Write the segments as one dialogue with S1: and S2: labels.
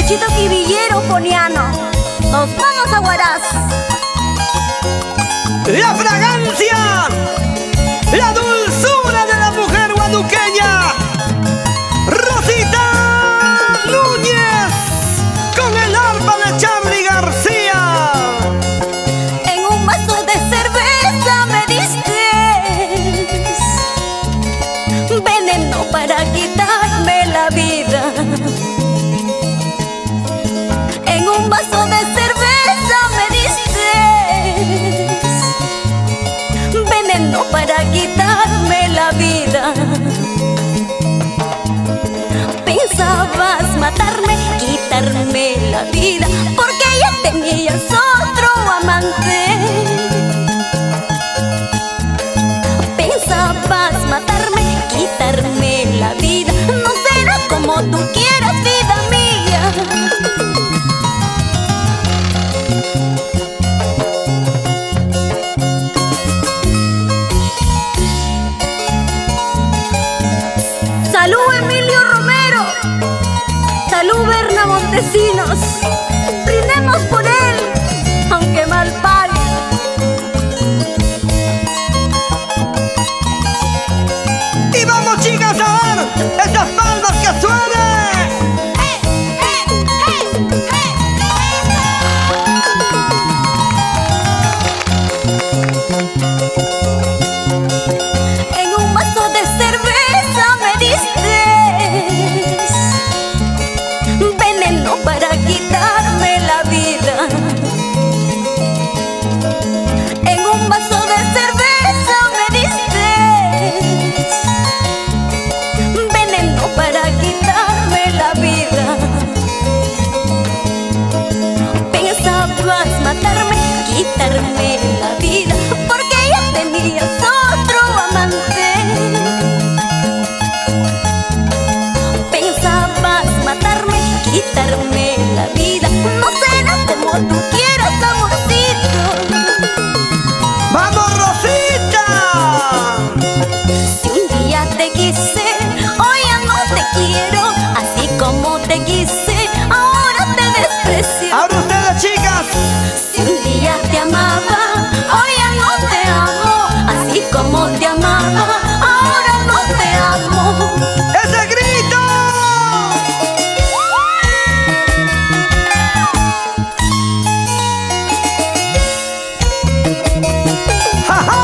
S1: Luchito Quivillero Poniano. Nos vamos a Huaraz.
S2: La fragancia, la dulzura de la mujer guaduqueña, Rosita Núñez, con el arpa de Charly García.
S1: En un vaso de cerveza me diste veneno para quitarme la vida. En un vaso de cerveza me diste veneno para quitarme la vida. Pensabas matarme, quitarme la vida, porque ya tenías otro amante. Pensabas matarme, quitarme la vida. No será como tú quieras, vida mía. Salud Emilio Romero, salud Berna Montesinos, brindemos por él, aunque mal pague.
S2: Y vamos, chicas, a ver esas palmas que suenen.
S1: En un vaso de cerveza me diste veneno para quitarme la vida. En un vaso de cerveza me diste veneno para quitarme la vida. Pensabas matarme, quitarme la vida, porque ya tenías otro amante. Pensabas matarme, quitarme la vida. No será como tú quieras, amorcito.
S2: ¡Vamos, Rosita!
S1: Si un día te quise, hoy ya no te quiero. Así como te quise, ahora te desprecio.
S2: Ahora ustedes, chicas.
S1: Si un día te amaba, hoy ya no te amo. Así como te amaba, ahora no te amo.
S2: ¡Ese grito! ¡Ja, ja!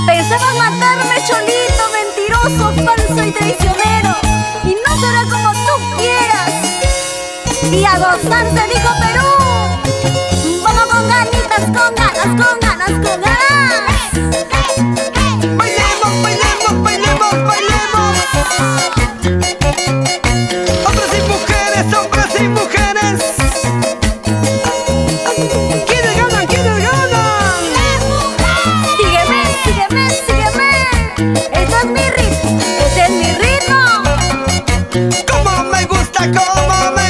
S1: Pensabas matarme, cholito, mentiroso, falso y traicionero. Y no será como tú quieras. Y a gozarse dijo Perú. Vamos con ganitas, con ganas, con ganas, con ganas.
S2: ¡Bailemos, bailemos, bailemos, bailemos! Hombres y mujeres, hombres y mujeres. ¿Quiénes ganan? ¿Quiénes ganan?
S1: Sígueme, sígueme, sígueme. Este es mi ritmo, este es mi ritmo.
S2: ¡Cómo me gusta, cómo me